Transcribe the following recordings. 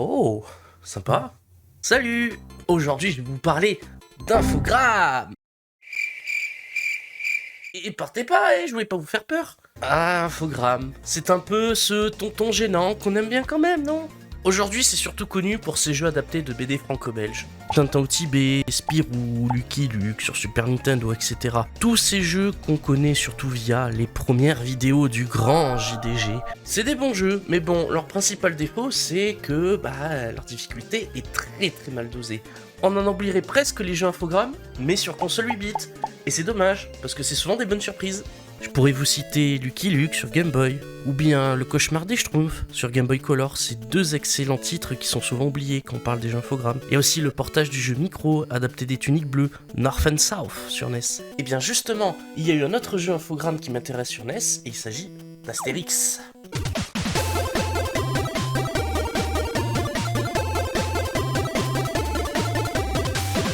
Oh, sympa. Salut! Aujourd'hui, je vais vous parler d'infogrammes. Et partez pas, je voulais pas vous faire peur. Ah, infogramme. C'est un peu ce tonton gênant qu'on aime bien quand même, non? Aujourd'hui, c'est surtout connu pour ses jeux adaptés de BD franco-belge. Tintin au Tibet, Spirou, Lucky Luke sur Super Nintendo, etc. Tous ces jeux qu'on connaît surtout via les premières vidéos du grand JDG. C'est des bons jeux, mais bon, leur principal défaut, c'est que leur difficulté est très mal dosée. On en oublierait presque les jeux infogrammes, mais sur console 8 bits. Et c'est dommage, parce que c'est souvent des bonnes surprises. Je pourrais vous citer Lucky Luke sur Game Boy, ou bien Le Cauchemar des Schtroumpfs sur Game Boy Color, c'est deux excellents titres qui sont souvent oubliés quand on parle des jeux infogrammes. Et aussi le portage du jeu Micro, adapté des Tuniques Bleues, North and South sur NES. Et bien justement, il y a eu un autre jeu infogramme qui m'intéresse sur NES, et il s'agit d'Astérix.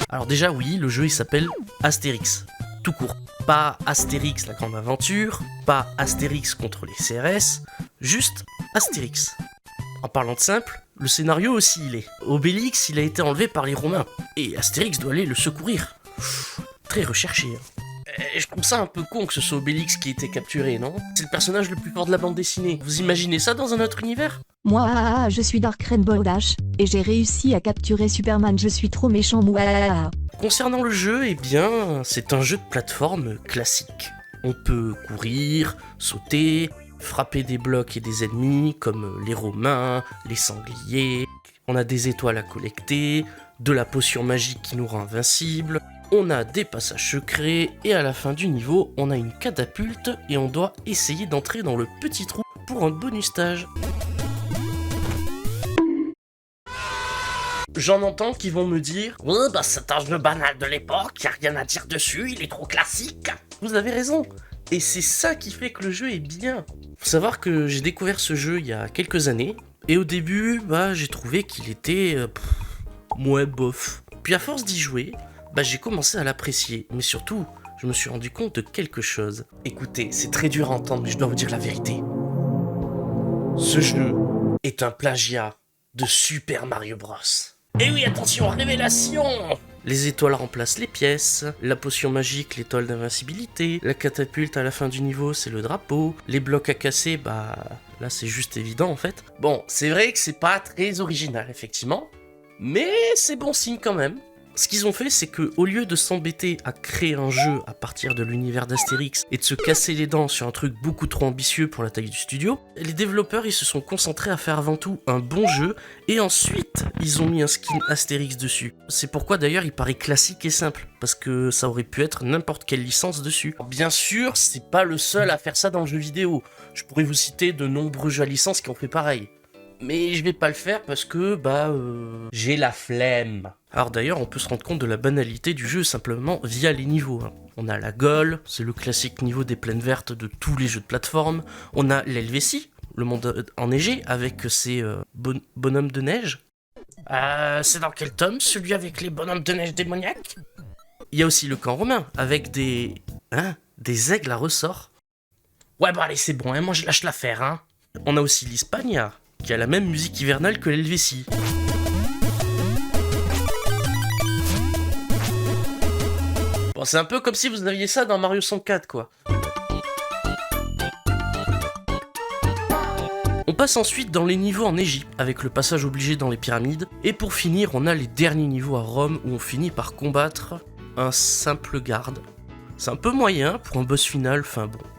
Alors déjà oui, le jeu il s'appelle Astérix, tout court. Pas Astérix la grande aventure, pas Astérix contre les CRS, juste Astérix. En parlant de simple, le scénario aussi il est. Obélix il a été enlevé par les Romains, et Astérix doit aller le secourir. Très recherché. Je trouve ça un peu con que ce soit Obélix qui ait été capturé, non? C'est le personnage le plus fort de la bande dessinée. Vous imaginez ça dans un autre univers? Moi, je suis Dark Rainbow Dash, et j'ai réussi à capturer Superman, je suis trop méchant, moi. Concernant le jeu, eh bien, c'est un jeu de plateforme classique. On peut courir, sauter, frapper des blocs et des ennemis, comme les Romains, les sangliers. On a des étoiles à collecter, de la potion magique qui nous rend invincibles. On a des passages secrets, et à la fin du niveau, on a une catapulte, et on doit essayer d'entrer dans le petit trou pour un bonus stage. J'en entends qui vont me dire « Oui, c'est un jeu banal de l'époque, y a rien à dire dessus, il est trop classique !» Vous avez raison, et c'est ça qui fait que le jeu est bien. Faut savoir que j'ai découvert ce jeu il y a quelques années, et au début, j'ai trouvé qu'il était... bof. Puis à force d'y jouer, j'ai commencé à l'apprécier, mais surtout, je me suis rendu compte de quelque chose. Écoutez, c'est très dur à entendre, mais je dois vous dire la vérité. Ce jeu est un plagiat de Super Mario Bros. Et oui, attention, révélation! Les étoiles remplacent les pièces, la potion magique, l'étoile d'invincibilité, la catapulte à la fin du niveau, c'est le drapeau, les blocs à casser, là c'est juste évident en fait. Bon, c'est vrai que c'est pas très original, effectivement, mais c'est bon signe quand même. Ce qu'ils ont fait, c'est que au lieu de s'embêter à créer un jeu à partir de l'univers d'Astérix et de se casser les dents sur un truc beaucoup trop ambitieux pour la taille du studio, les développeurs ils se sont concentrés à faire avant tout un bon jeu et ensuite ils ont mis un skin Astérix dessus. C'est pourquoi d'ailleurs il paraît classique et simple, parce que ça aurait pu être n'importe quelle licence dessus. Bien sûr, c'est pas le seul à faire ça dans le jeu vidéo. Je pourrais vous citer de nombreux jeux à licence qui ont fait pareil. Mais je vais pas le faire parce que, j'ai la flemme. Alors d'ailleurs, on peut se rendre compte de la banalité du jeu simplement via les niveaux. On a la Gaule, c'est le classique niveau des plaines vertes de tous les jeux de plateforme. On a l'Helvétie, le monde enneigé, avec ses bonhommes de neige. C'est dans quel tome, celui avec les bonhommes de neige démoniaques? Il y a aussi le camp romain, avec des aigles à ressort. Ouais, allez, c'est bon, moi je lâche l'affaire, On a aussi l'Hispania, qui a la même musique hivernale que l'Helvétie. Bon, c'est un peu comme si vous aviez ça dans Mario 64, quoi. On passe ensuite dans les niveaux en Égypte, avec le passage obligé dans les pyramides, et pour finir, on a les derniers niveaux à Rome, où on finit par combattre un simple garde. C'est un peu moyen pour un boss final,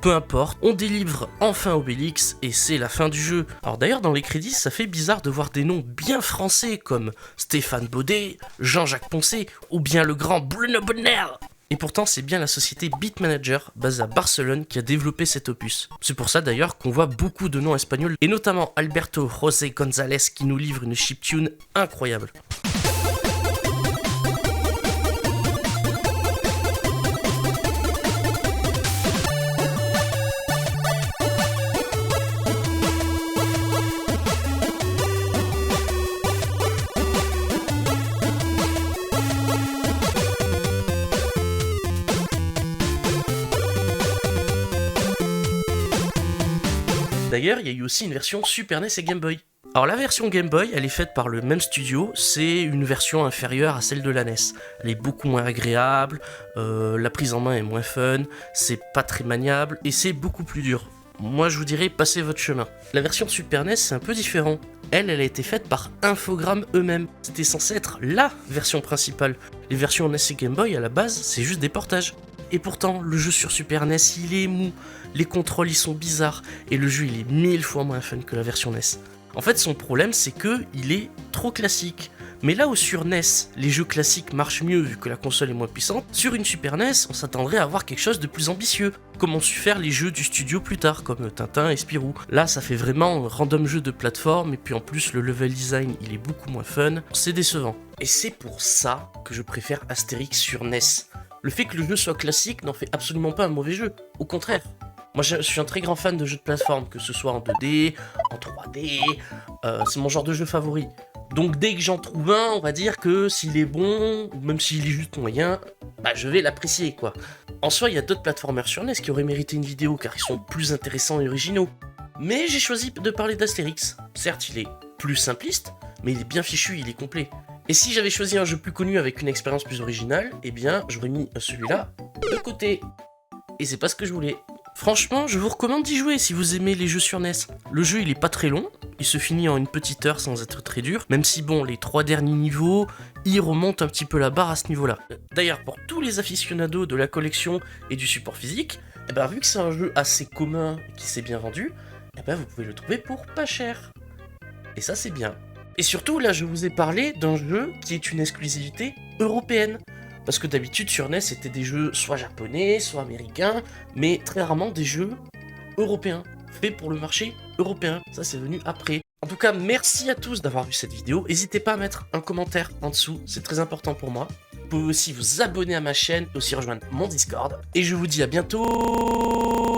peu importe, on délivre enfin Obélix et c'est la fin du jeu. Alors d'ailleurs dans les crédits ça fait bizarre de voir des noms bien français comme Stéphane Baudet, Jean-Jacques Poncet ou bien le grand Bruno Bonner. Et pourtant c'est bien la société Beatmanager, basée à Barcelone, qui a développé cet opus. C'est pour ça d'ailleurs qu'on voit beaucoup de noms espagnols, et notamment Alberto José González qui nous livre une chiptune incroyable. D'ailleurs, il y a eu aussi une version Super NES et Game Boy. Alors la version Game Boy, elle est faite par le même studio, c'est une version inférieure à celle de la NES. Elle est beaucoup moins agréable, la prise en main est moins fun, c'est pas très maniable et c'est beaucoup plus dur. Moi je vous dirais, passez votre chemin. La version Super NES c'est un peu différent. Elle a été faite par Infogrames eux-mêmes. C'était censé être LA version principale. Les versions NES et Game Boy à la base, c'est juste des portages. Et pourtant, le jeu sur Super NES, il est mou, les contrôles ils sont bizarres, et le jeu il est 1000 fois moins fun que la version NES. En fait, son problème, c'est que il est trop classique. Mais là où sur NES, les jeux classiques marchent mieux vu que la console est moins puissante, sur une Super NES, on s'attendrait à avoir quelque chose de plus ambitieux, comme ont su faire les jeux du studio plus tard, comme Tintin et Spirou. Là, ça fait vraiment un random jeu de plateforme, et puis en plus, le level design, il est beaucoup moins fun, c'est décevant. Et c'est pour ça que je préfère Astérix sur NES. Le fait que le jeu soit classique n'en fait absolument pas un mauvais jeu, au contraire. Moi je suis un très grand fan de jeux de plateforme, que ce soit en 2D, en 3D, c'est mon genre de jeu favori. Donc dès que j'en trouve un, on va dire que s'il est bon, ou même s'il est juste moyen, bah je vais l'apprécier quoi. En soi, il y a d'autres platformers sur NES qui auraient mérité une vidéo car ils sont plus intéressants et originaux. Mais j'ai choisi de parler d'Astérix. Certes, il est plus simpliste, mais il est bien fichu, il est complet. Et si j'avais choisi un jeu plus connu avec une expérience plus originale, eh bien j'aurais mis celui-là de côté. Et c'est pas ce que je voulais. Franchement, je vous recommande d'y jouer si vous aimez les jeux sur NES. Le jeu il est pas très long, il se finit en une petite heure sans être très dur, même si bon, les 3 derniers niveaux, ils remontent un petit peu la barre à ce niveau-là. D'ailleurs, pour tous les aficionados de la collection et du support physique, eh ben, vu que c'est un jeu assez commun et qui s'est bien vendu, eh ben, vous pouvez le trouver pour pas cher. Et ça c'est bien. Et surtout, là je vous ai parlé d'un jeu qui est une exclusivité européenne. Parce que d'habitude sur NES c'était des jeux soit japonais, soit américains, mais très rarement des jeux européens, faits pour le marché européen. Ça c'est venu après. En tout cas, merci à tous d'avoir vu cette vidéo. N'hésitez pas à mettre un commentaire en dessous, c'est très important pour moi. Vous pouvez aussi vous abonner à ma chaîne, aussi rejoindre mon Discord. Et je vous dis à bientôt